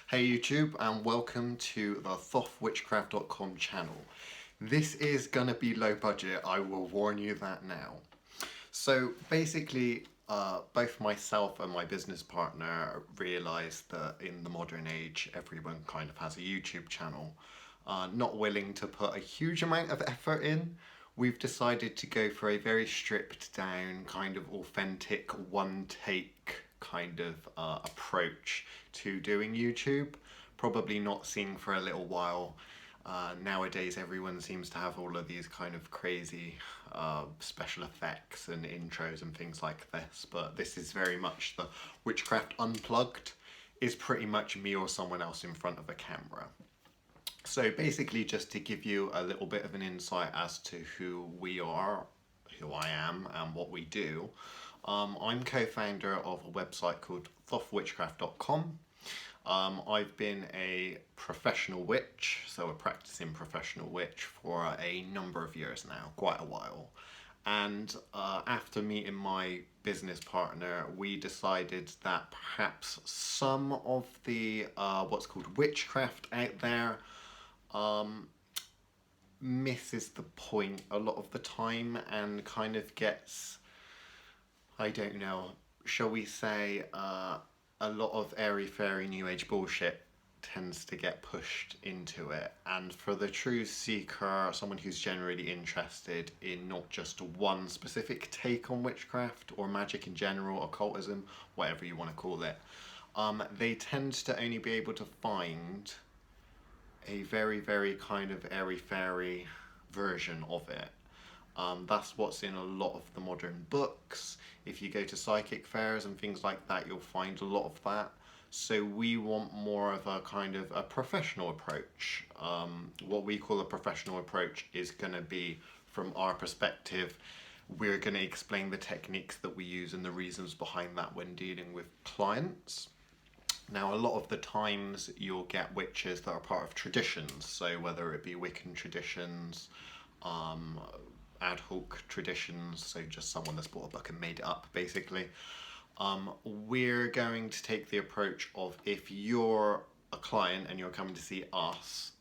Hey YouTube, and welcome to the thothwitchcraft.com channel. This is gonna be low budget, I will warn you that now. So basically, both myself and my business partner realised that in the modern age everyone kind of has a YouTube channel. Not willing to put a huge amount of effort in, we've decided to go for a very stripped down, kind of authentic, one take kind of approach to doing YouTube. Probably not seen for a little while. Nowadays everyone seems to have all of these kind of crazy special effects and intros and things like this, but this is very much the Witchcraft Unplugged. Is pretty much me or someone else in front of a camera. So basically, just to give you a little bit of an insight as to who we are, who I am, and what we do, I'm co-founder of a website called thothwitchcraft.com. I've been a professional witch, so a practicing professional witch, for a number of years now, quite a while. And after meeting my business partner, we decided that perhaps some of the what's called witchcraft out there misses the point a lot of the time and kind of gets, I don't know, shall we say, a lot of airy-fairy new age bullshit tends to get pushed into it. And for the truth seeker, someone who's generally interested in not just one specific take on witchcraft or magic in general, occultism, whatever you want to call it, they tend to only be able to find a very, very kind of airy-fairy version of it. That's what's in a lot of the modern books. If you go to psychic fairs and things like that, you'll find a lot of that. So we want more of a kind of a professional approach. What we call a professional approach is going to be, from our perspective, we're going to explain the techniques that we use and the reasons behind that when dealing with clients. Now, a lot of the times you'll get witches that are part of traditions, so whether it be Wiccan traditions, ad hoc traditions, so just someone that's bought a book and made it up, basically. We're going to take the approach of, if you're a client and you're coming to see us,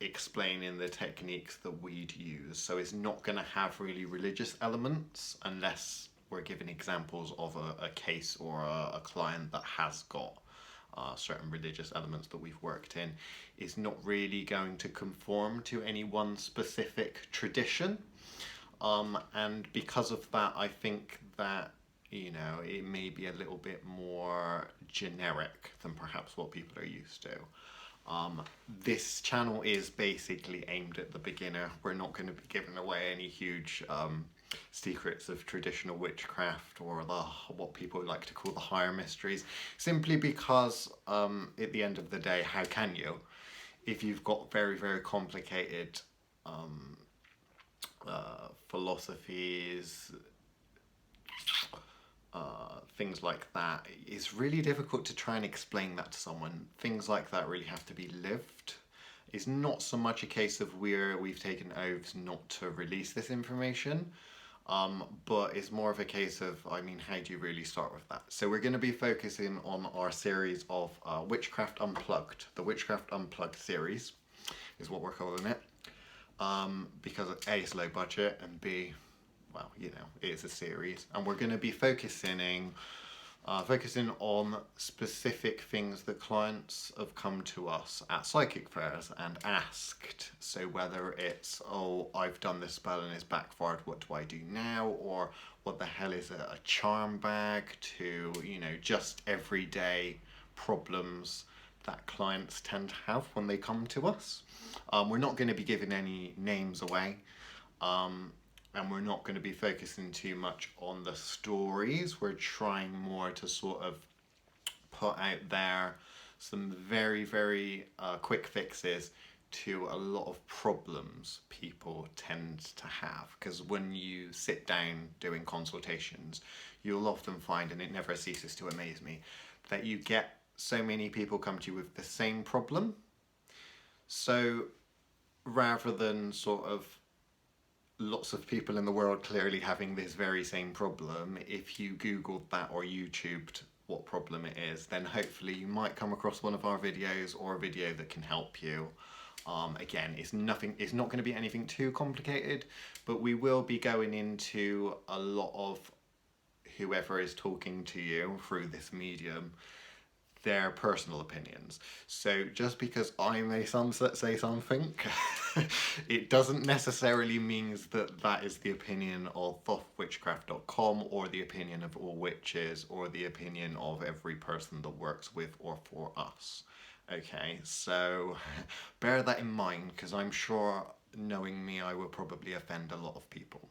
explaining the techniques that we'd use. So it's not going to have really religious elements unless we're giving examples of a case or a client that has got certain religious elements that we've worked in. Is not really going to conform to any one specific tradition. And because of that, I think that, you know, it may be a little bit more generic than perhaps what people are used to. This channel is basically aimed at the beginner. We're not going to be giving away any huge secrets of traditional witchcraft or what people like to call the higher mysteries, simply because at the end of the day, how can you? If you've got very, very complicated philosophies, things like that, it's really difficult to try and explain that to someone. Things like that really have to be lived. It's not so much a case of we've taken oaths not to release this information, but it's more of a case of, I mean, how do you really start with that? So we're going to be focusing on our series of Witchcraft Unplugged. The Witchcraft Unplugged series is what we're calling it, because A, it's low budget, and B, well, you know, it is a series, and we're going to be focusing on specific things that clients have come to us at psychic fairs and asked. So whether it's, oh, I've done this spell and it's backfired, what do I do now? Or what the hell is a charm bag? To, you know, just everyday problems that clients tend to have when they come to us. We're not going to be giving any names away. And we're not going to be focusing too much on the stories. We're trying more to sort of put out there some very, very quick fixes to a lot of problems people tend to have. Because when you sit down doing consultations, you'll often find, and it never ceases to amaze me, that you get so many people come to you with the same problem. So rather than sort of lots of people in the world clearly having this very same problem, if you googled that or YouTubed what problem it is, then hopefully you might come across one of our videos or a video that can help you. Again, it's not going to be anything too complicated, but we will be going into a lot of whoever is talking to you through this medium, their personal opinions. So just because I may say something, it doesn't necessarily mean that that is the opinion of thothwitchcraft.com or the opinion of all witches or the opinion of every person that works with or for us. Okay, so bear that in mind, because I'm sure, knowing me, I will probably offend a lot of people.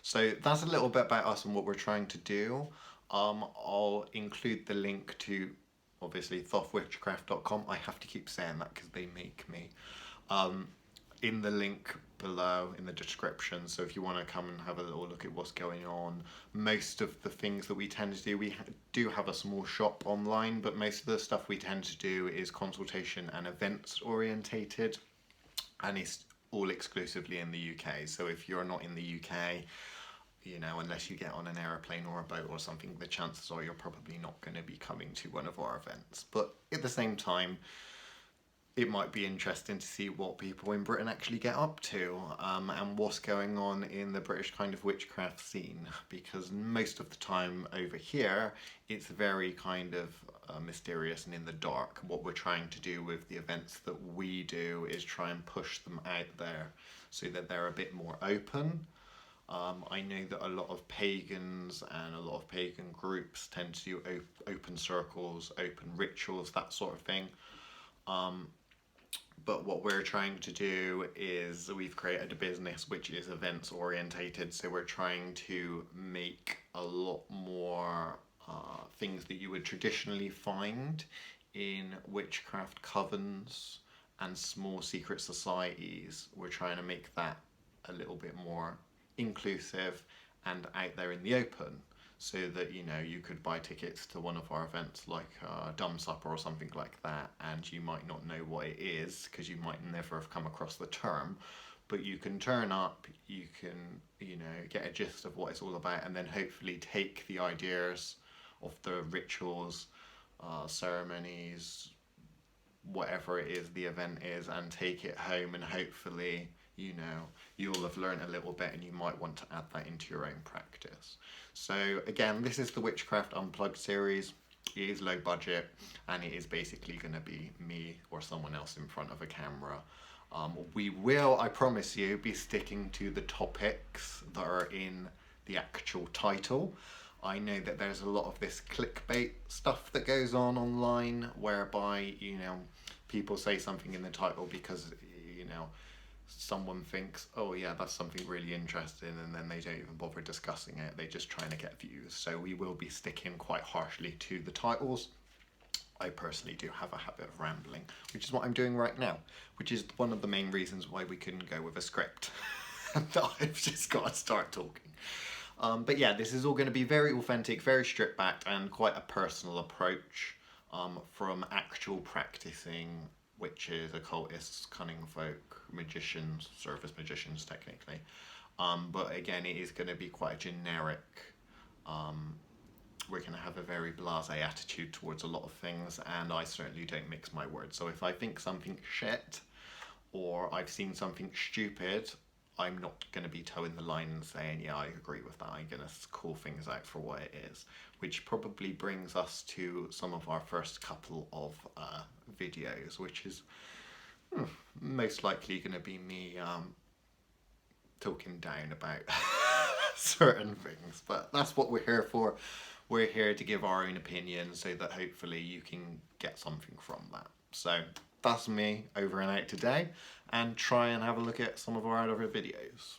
So that's a little bit about us and what we're trying to do. I'll include the link to, obviously, thothwitchcraft.com. I have to keep saying that because they make me. In the link below in the description, so if you want to come and have a little look at what's going on. Most of the things that we tend to do, we do have a small shop online, but most of the stuff we tend to do is consultation and events orientated, and it's all exclusively in the UK. So if you're not in the UK, you know, unless you get on an aeroplane or a boat or something, the chances are you're probably not going to be coming to one of our events. But at the same time, it might be interesting to see what people in Britain actually get up to, and what's going on in the British kind of witchcraft scene, because most of the time over here it's very kind of mysterious and in the dark. What we're trying to do with the events that we do is try and push them out there so that they're a bit more open. I know that a lot of pagans and a lot of pagan groups tend to do open circles, open rituals, that sort of thing. But what we're trying to do is we've created a business which is events orientated, so we're trying to make a lot more things that you would traditionally find in witchcraft covens and small secret societies. We're trying to make that a little bit more inclusive and out there in the open, so that, you know, you could buy tickets to one of our events like Dumb Supper or something like that, and you might not know what it is because you might never have come across the term, but you can turn up, you can, you know, get a gist of what it's all about, and then hopefully take the ideas of the rituals, ceremonies, whatever it is the event is, and take it home, and hopefully, you know, you'll have learned a little bit and you might want to add that into your own practice. So again, this is the Witchcraft Unplugged series. It is low budget, and it is basically going to be me or someone else in front of a camera. We will, I promise you, be sticking to the topics that are in the actual title. I know that there's a lot of this clickbait stuff that goes on online, whereby, you know, people say something in the title because, you know, someone thinks, oh yeah, that's something really interesting, and then they don't even bother discussing it. They're just trying to get views. So we will be sticking quite harshly to the titles. I personally do have a habit of rambling, which is what I'm doing right now, which is one of the main reasons why we couldn't go with a script. And I've just got to start talking. But yeah, this is all going to be very authentic, very stripped back, and quite a personal approach from actual practicing witches, occultists, cunning folk, magicians, surface magicians technically. But again, it is going to be quite a generic, we're going to have a very blasé attitude towards a lot of things, and I certainly don't mix my words. So if I think something shit, or I've seen something stupid, I'm not going to be towing the line and saying, yeah, I agree with that. I'm going to call things out for what it is, which probably brings us to some of our first couple of videos, which is most likely going to be me talking down about certain things. But that's what we're here for. We're here to give our own opinion so that hopefully you can get something from that. So that's me over and out today, and try and have a look at some of our other videos.